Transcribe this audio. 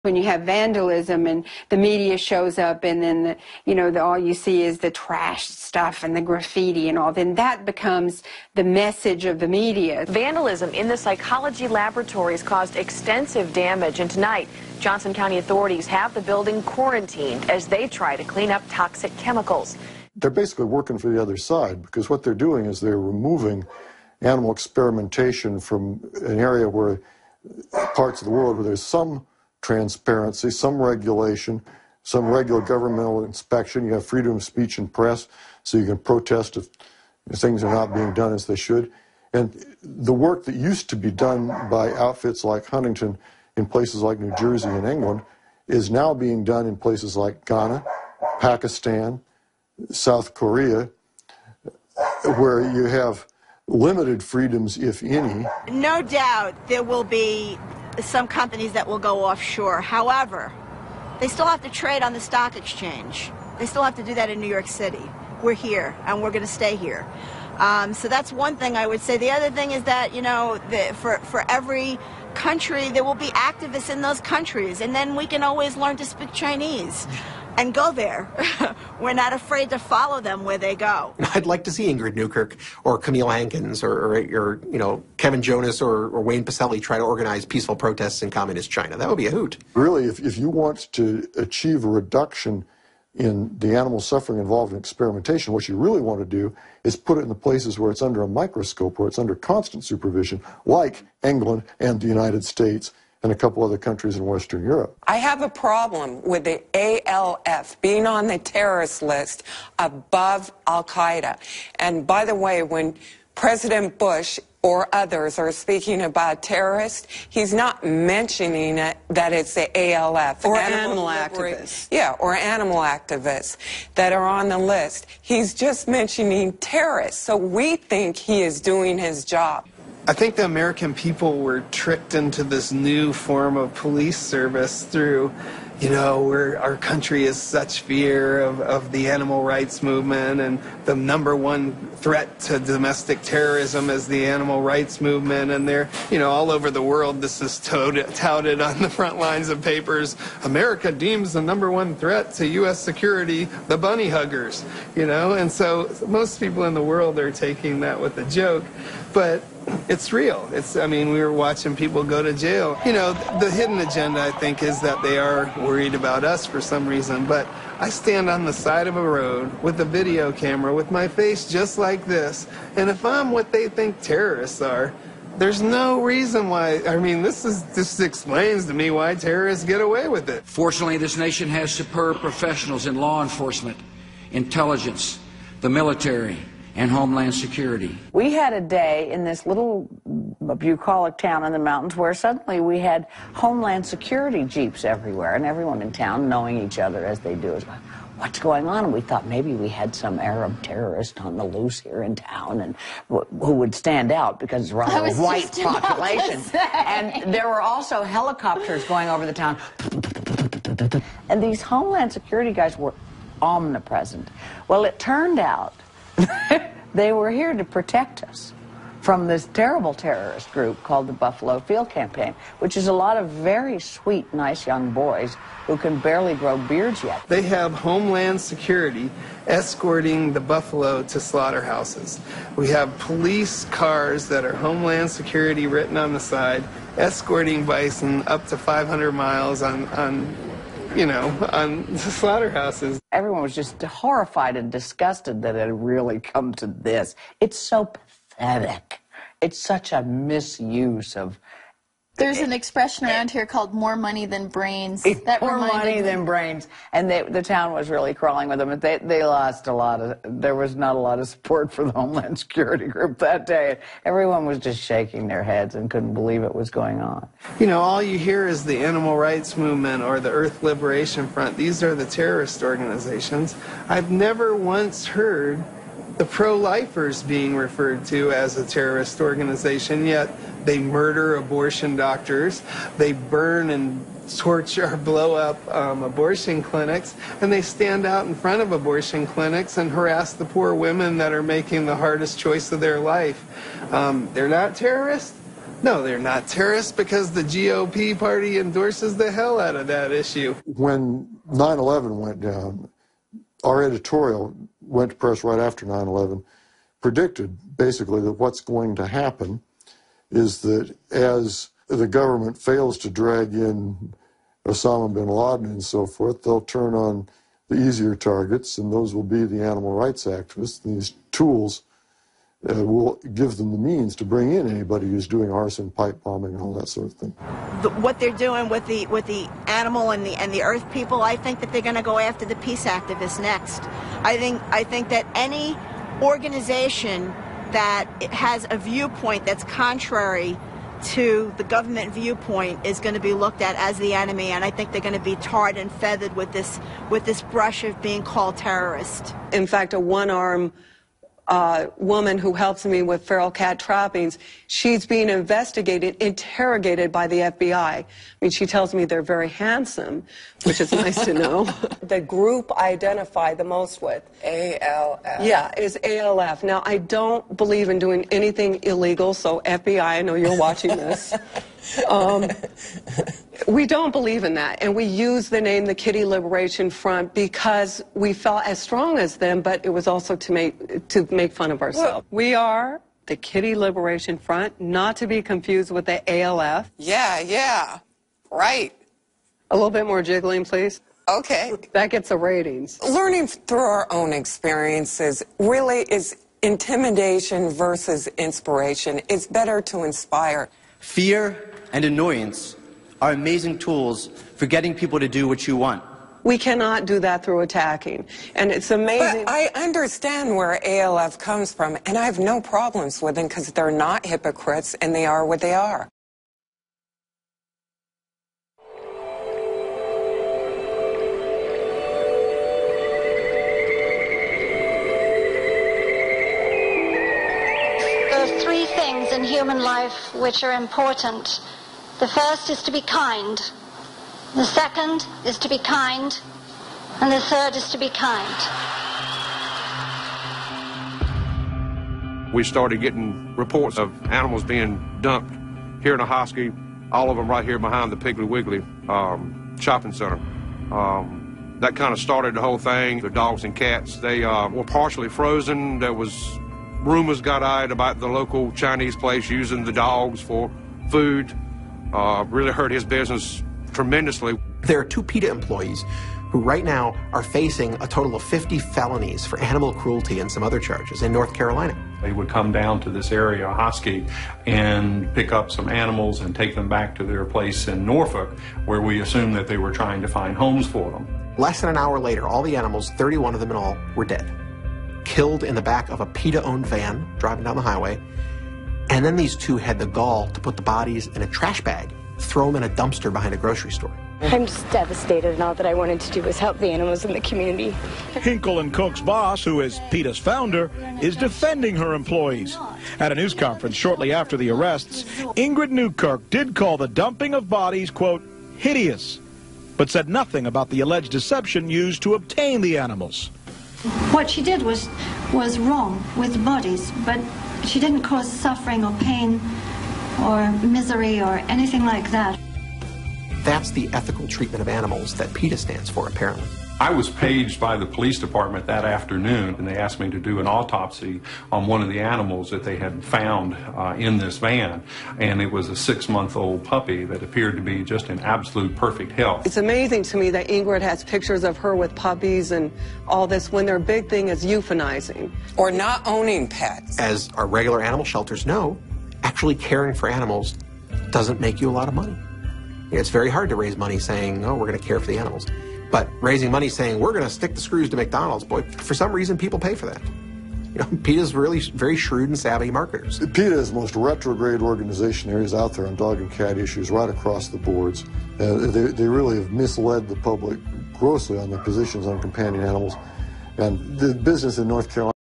When you have vandalism and the media shows up and then, all you see is the trash stuff and the graffiti and all, then that becomes the message of the media. Vandalism in the psychology laboratories caused extensive damage, and tonight, Johnson County authorities have the building quarantined as they try to clean up toxic chemicals. They're basically working for the other side, because what they're doing is they're removing animal experimentation from an area where parts of the world where there's some transparency, some regulation, some regular governmental inspection. You have freedom of speech and press, so you can protest if things are not being done as they should. And the work that used to be done by outfits like Huntington in places like New Jersey and England is now being done in places like Ghana, Pakistan, South Korea, where you have limited freedoms, if any. No doubt there will be some companies that will go offshore. However, they still have to trade on the stock exchange. They still have to do that in New York City. We're here, and we're going to stay here. So that's one thing I would say. The other thing is that, for every country, there will be activists in those countries, and then we can always learn to speak Chinese and go there. We're not afraid to follow them where they go. I'd like to see Ingrid Newkirk or Camille Hankins or Kevin Jonas or Wayne Pacelli try to organize peaceful protests in communist China. That would be a hoot. Really, if you want to achieve a reduction in the animal suffering involved in experimentation, what you really want to do is put it in the places where it's under a microscope, where it's under constant supervision, like England and the United States and a couple other countries in Western Europe. I have a problem with the ALF being on the terrorist list above Al-Qaeda. And by the way, when President Bush or others are speaking about terrorists, he's not mentioning it, that it's the ALF. Or animal activists. Yeah, or animal activists that are on the list. He's just mentioning terrorists. So we think he is doing his job. I think the American people were tricked into this new form of police service through, where our country is such fear of the animal rights movement, and the #1 threat to domestic terrorism is the animal rights movement, and they're, all over the world this is touted on the front lines of papers. America deems the #1 threat to U.S. security the bunny huggers, and so most people in the world are taking that with a joke, but it's real. We were watching people go to jail. The hidden agenda, I think, is that they are worried about us for some reason, but I stand on the side of a road with a video camera with my face just like this, and if I'm what they think terrorists are, there's no reason why. This explains to me why terrorists get away with it. Fortunately, this nation has superb professionals in law enforcement, intelligence, the military, and Homeland Security. We had a day in this little bucolic town in the mountains where suddenly we had Homeland Security jeeps everywhere, and everyone in town, knowing each other as they do, is going, what's going on? And we thought maybe we had some Arab terrorist on the loose here in town, and who would stand out because it's rather a white population. And there were also helicopters going over the town. And these Homeland Security guys were omnipresent. Well, it turned out they were here to protect us from this terrible terrorist group called the Buffalo Field Campaign, which is a lot of very sweet, nice young boys who can barely grow beards yet. They have Homeland Security escorting the buffalo to slaughterhouses. We have police cars that are Homeland Security written on the side, escorting bison up to 500 miles on the slaughterhouses. Everyone was just horrified and disgusted that it had really come to this. It's so pathetic. It's such a misuse of... There's an expression around here called more money than brains. More money than brains. And the town was really crawling with them. They lost a lot of... There was not a lot of support for the Homeland Security group that day. Everyone was just shaking their heads and couldn't believe it was going on. All you hear is the Animal Rights Movement or the Earth Liberation Front. These are the terrorist organizations. I've never once heard the pro-lifers being referred to as a terrorist organization, yet they murder abortion doctors, they burn and torture or blow up abortion clinics, and they stand out in front of abortion clinics and harass the poor women that are making the hardest choice of their life. They're not terrorists, No, they're not terrorists because the GOP party endorses the hell out of that issue. When 9/11 went down, our editorial went to press right after 9/11, predicted basically that what's going to happen is that as the government fails to drag in Osama bin Laden and so forth, they'll turn on the easier targets, and those will be the animal rights activists. These tools will give them the means to bring in anybody who's doing arson, pipe bombing, and all that sort of thing. What they're doing with the animal and the earth people, I think that they're going to go after the peace activists next. I think that any organization that has a viewpoint that's contrary to the government viewpoint is going to be looked at as the enemy, and I think they're going to be tarred and feathered with this brush of being called terrorist. In fact, a one-arm woman who helps me with feral cat trappings, she's being investigated, interrogated by the FBI. I mean, she tells me they're very handsome, which is nice to know. The group I identify the most with, ALF. Yeah, is ALF. Now, I don't believe in doing anything illegal, so FBI, I know you're watching this. We don't believe in that, and we use the name the Kitty Liberation Front because we felt as strong as them, but it was also to make fun of ourselves. Well, we are the Kitty Liberation Front, not to be confused with the ALF. Yeah, right. A little bit more jiggling, please. Okay. That gets the ratings. Learning through our own experiences really is intimidation versus inspiration. It's better to inspire. Fear and annoyance are amazing tools for getting people to do what you want. We cannot do that through attacking. And it's amazing. But I understand where ALF comes from, and I have no problems with them because they're not hypocrites and they are what they are. There are three things in human life which are important. The first is to be kind. The second is to be kind. And the third is to be kind. We started getting reports of animals being dumped here in Ahoskie, all of them right here behind the Piggly Wiggly shopping center. That kind of started the whole thing. The dogs and cats, they were partially frozen. There was rumors got out about the local Chinese place using the dogs for food. Really hurt his business tremendously. There are 2 PETA employees who right now are facing a total of 50 felonies for animal cruelty and some other charges in North Carolina. They would come down to this area, Ahoskie, and pick up some animals and take them back to their place in Norfolk, where we assumed that they were trying to find homes for them. Less than an hour later, all the animals, 31 of them in all, were dead. Killed in the back of a PETA-owned van driving down the highway. And then these 2 had the gall to put the bodies in a trash bag, throw them in a dumpster behind a grocery store. I'm just devastated, and all that I wanted to do was help the animals in the community. Hinkle and Cook's boss, who is PETA's founder, is defending her employees. At a news conference shortly after the arrests, Ingrid Newkirk did call the dumping of bodies, quote, hideous, but said nothing about the alleged deception used to obtain the animals. What she did was wrong with the bodies, but she didn't cause suffering or pain or misery or anything like that. That's the ethical treatment of animals that PETA stands for, apparently. I was paged by the police department that afternoon, and they asked me to do an autopsy on one of the animals that they had found in this van, and it was a 6-month-old puppy that appeared to be just in absolute perfect health. It's amazing to me that Ingrid has pictures of her with puppies and all this when their big thing is euthanizing. Or not owning pets. As our regular animal shelters know, actually caring for animals doesn't make you a lot of money. It's very hard to raise money saying, oh, we're going to care for the animals. But raising money saying, we're going to stick the screws to McDonald's, boy, for some reason people pay for that. You know, PETA's really very shrewd and savvy marketers. PETA is the most retrograde organization there is out there on dog and cat issues right across the boards. They really have misled the public grossly on their positions on companion animals. And the business in North Carolina